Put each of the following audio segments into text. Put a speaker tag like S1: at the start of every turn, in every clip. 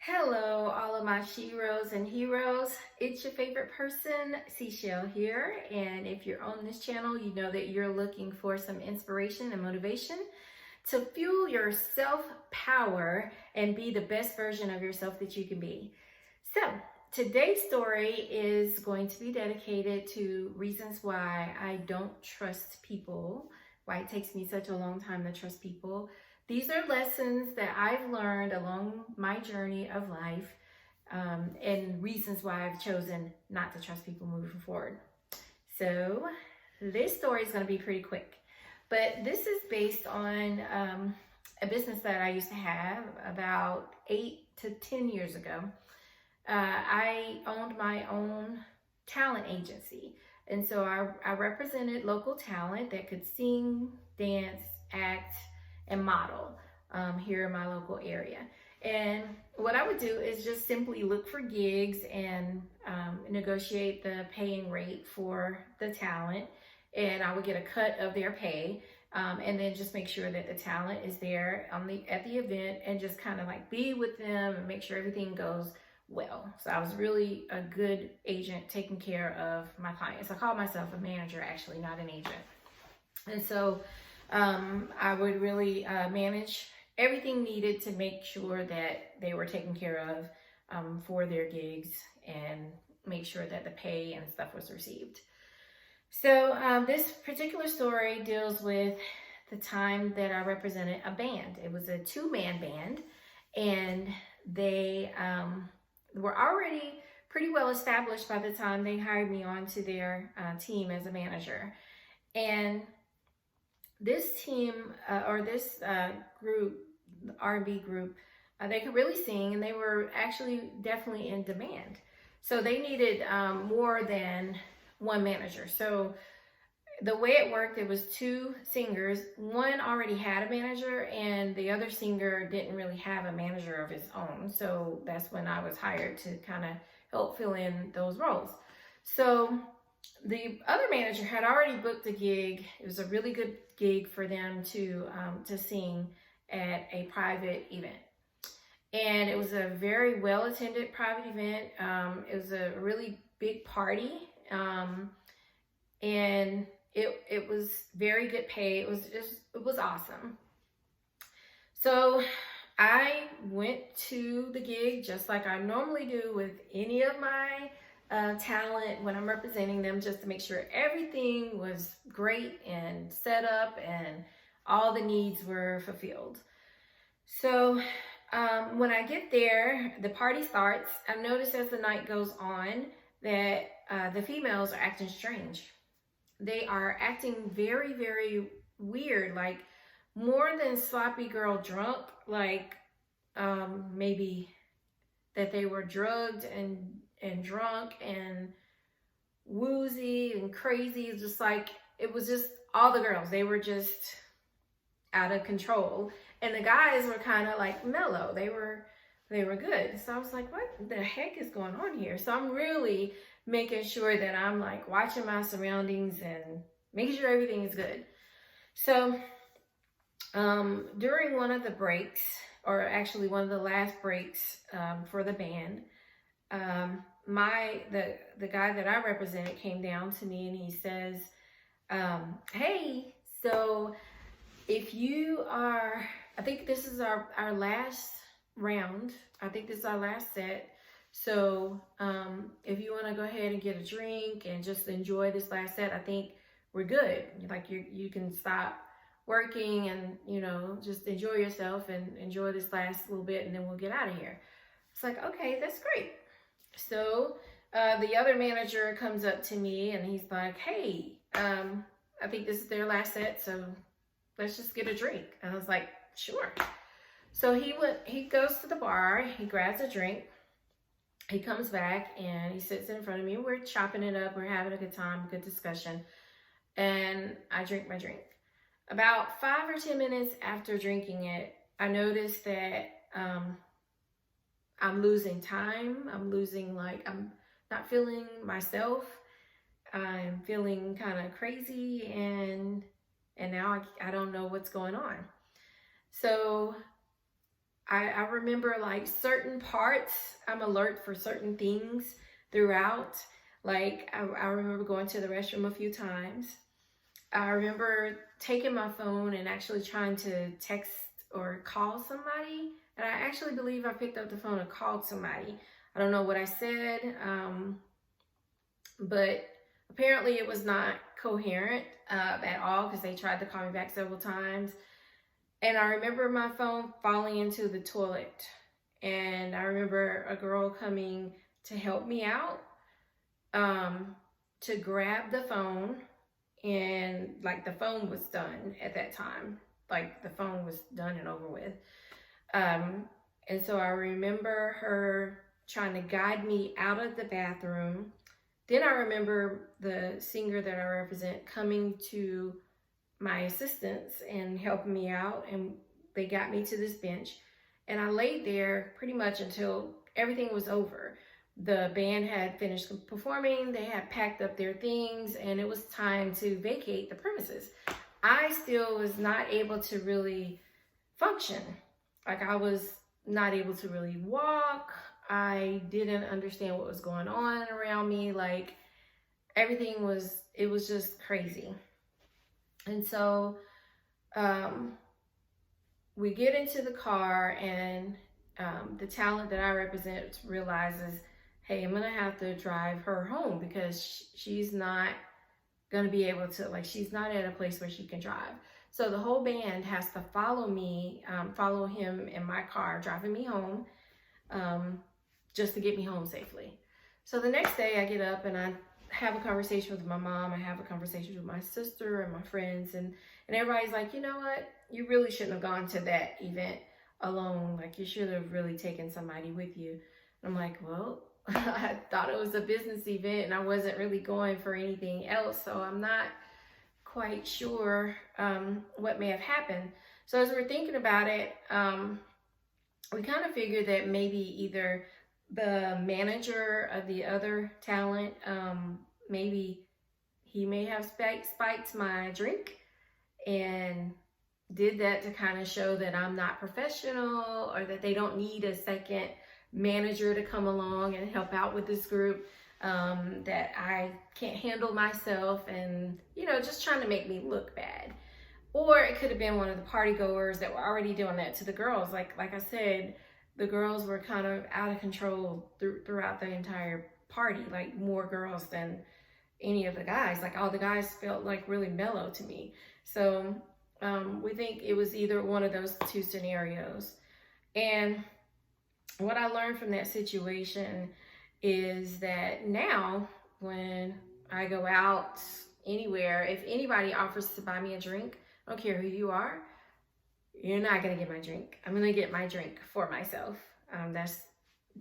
S1: Hello, all of my sheroes and heroes. It's your favorite person, Seashell here. And if you're on this channel, you know that you're looking for some inspiration and motivation to fuel your self-power and be the best version of yourself that you can be. So, today's story is going to be dedicated to reasons why I don't trust people, why it takes me such a long time to trust people. These are lessons that I've learned along my journey of life, and reasons why I've chosen not to trust people moving forward. So, this story is going to be pretty quick, but this is based on a business that I used to have about 8 to 10 years ago. I owned my own talent agency. And so I represented local talent that could sing, dance, act, and model here in my local area. And what I would do is just simply look for gigs and negotiate the paying rate for the talent. And I would get a cut of their pay. And then just make sure that the talent is there at the event and just kind of like be with them and make sure everything goes well. So I was really a good agent taking care of my clients. I call myself a manager, actually, not an agent. And so I would really manage everything needed to make sure that they were taken care of for their gigs and make sure that the pay and stuff was received. So this particular story deals with the time that I represented a band. It was a two-man band, and they were already pretty well established by the time they hired me onto their team as a manager. And this team or this group, the R&B group, they could really sing, and they were actually definitely in demand. So they needed more than one manager. So the way it worked, it was two singers. One already had a manager, and the other singer didn't really have a manager of his own. So that's when I was hired to kind of help fill in those roles. So the other manager had already booked a gig. It was a really good gig for them to sing at a private event. And it was a very well-attended private event. It was a really big party. And it was very good pay. It was awesome. So I went to the gig just like I normally do with any of my talent when I'm representing them, just to make sure everything was great and set up and all the needs were fulfilled. So when I get there, the party starts. I notice as the night goes on that the females are acting strange. They are acting very, very weird, like more than sloppy girl drunk, like maybe that they were drugged and drunk and woozy and crazy. It's just like, it was just all the girls. They were just out of control. And the guys were kind of like mellow. They were good. So I was like, what the heck is going on here? So I'm really making sure that I'm like watching my surroundings and making sure everything is good. So during one of the breaks, or actually one of the last breaks for the band, the guy that I represented came down to me and he says, hey, so if you are, I think this is our last round. I think this is our last set. So if you want to go ahead and get a drink and just enjoy this last set, I think we're good. Like you can stop working and, you know, just enjoy yourself and enjoy this last little bit, and then we'll get out of here. It's like, okay, that's great. So the other manager comes up to me and he's like, hey, I think this is their last set, so let's just get a drink. And I was like, sure. So he goes to the bar, he grabs a drink, he comes back and he sits in front of me. We're chopping it up, we're having a good time, good discussion. And I drink my drink. About 5 or 10 minutes after drinking it, I noticed that I'm losing time. I'm not feeling myself. I'm feeling kind of crazy, and now I don't know what's going on. So I remember like certain parts, I'm alert for certain things throughout. Like I remember going to the restroom a few times. I remember taking my phone and actually trying to text or call somebody. And I actually believe I picked up the phone and called somebody. I don't know what I said, but apparently it was not coherent at all because they tried to call me back several times. And I remember my phone falling into the toilet. And I remember a girl coming to help me out, to grab the phone. And like the phone was done at that time. Like the phone was done and over with. And so I remember her trying to guide me out of the bathroom. Then I remember the singer that I represent coming to my assistance and helping me out, and they got me to this bench, and I laid there pretty much until everything was over. The band had finished performing, they had packed up their things, and it was time to vacate the premises. I still was not able to really function. Like I was not able to really walk. I didn't understand what was going on around me. Like everything was, it was just crazy. And so we get into the car, and the talent that I represent realizes, hey, I'm gonna have to drive her home because she's not gonna be able to, like, she's not at a place where she can drive. So the whole band has to follow me, follow him in my car, driving me home, just to get me home safely. So the next day I get up and I have a conversation with my mom. I have a conversation with my sister and my friends, and everybody's like, you know what? You really shouldn't have gone to that event alone. Like you should have really taken somebody with you. And I'm like, well, I thought it was a business event and I wasn't really going for anything else. So I'm not quite sure what may have happened. So as we're thinking about it, we kind of figured that maybe either the manager of the other talent, maybe he may have spiked my drink and did that to kind of show that I'm not professional, or that they don't need a second manager to come along and help out with this group, that I can't handle myself, and just trying to make me look bad. Or it could have been one of the party goers that were already doing that to the girls. Like I said, the girls were kind of out of control throughout the entire party, like more girls than any of the guys. Like all the guys felt like really mellow to me. So we think it was either one of those two scenarios. And what I learned from that situation is that now when I go out anywhere, if anybody offers to buy me a drink, I don't care who you are, you're not going to get my drink. I'm going to get my drink for myself. That's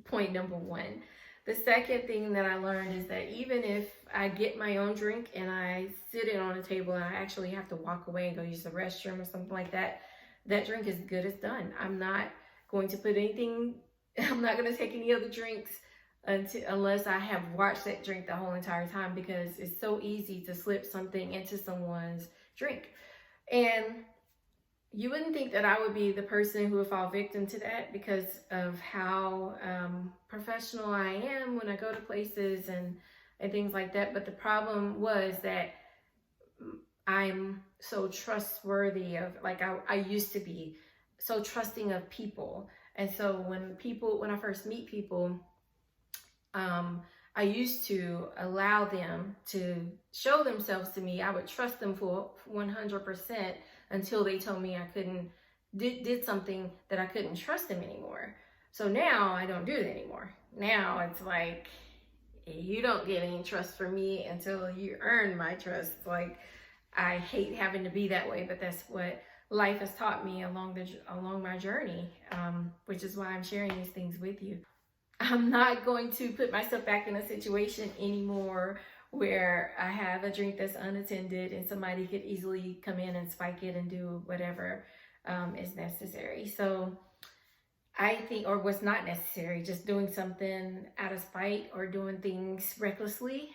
S1: point number one. The second thing that I learned is that even if I get my own drink and I sit it on a table and I actually have to walk away and go use the restroom or something like that, that drink is good as done. I'm not going to put anything, I'm not going to take any other drinks unless I have watched that drink the whole entire time, because it's so easy to slip something into someone's drink. And you wouldn't think that I would be the person who would fall victim to that because of how professional I am when I go to places and things like that. But the problem was that I'm so trustworthy of, like I used to be so trusting of people. And so when I first meet people, I used to allow them to show themselves to me. I would trust them for 100% until they told me I couldn't, did something that I couldn't trust them anymore. So now I don't do it anymore. Now it's like, you don't get any trust from me until you earn my trust. Like, I hate having to be that way, but that's what life has taught me along my journey, which is why I'm sharing these things with you. I'm not going to put myself back in a situation anymore where I have a drink that's unattended and somebody could easily come in and spike it and do whatever is necessary. So I think, or what's not necessary, just doing something out of spite or doing things recklessly.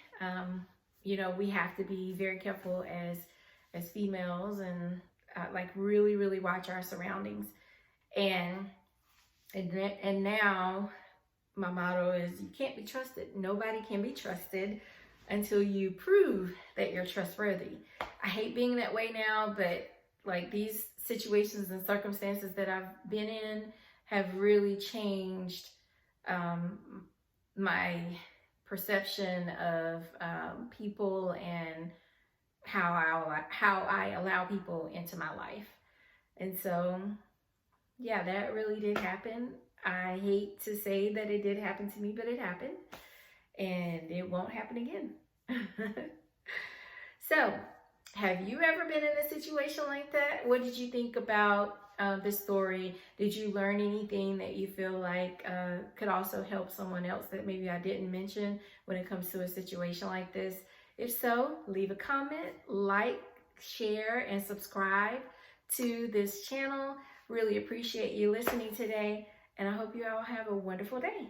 S1: We have to be very careful as females and like really, really watch our surroundings. And And now my motto is you can't be trusted. Nobody can be trusted until you prove that you're trustworthy. I hate being that way now, but like these situations and circumstances that I've been in have really changed my perception of people and how I allow people into my life. And so, yeah, that really did happen. I hate to say that it did happen to me, but it happened, and it won't happen again. So, have you ever been in a situation like that? What did you think about this story? Did you learn anything that you feel like could also help someone else that maybe I didn't mention when it comes to a situation like this? If so, leave a comment, like, share, and subscribe to this channel. Really appreciate you listening today, and I hope you all have a wonderful day.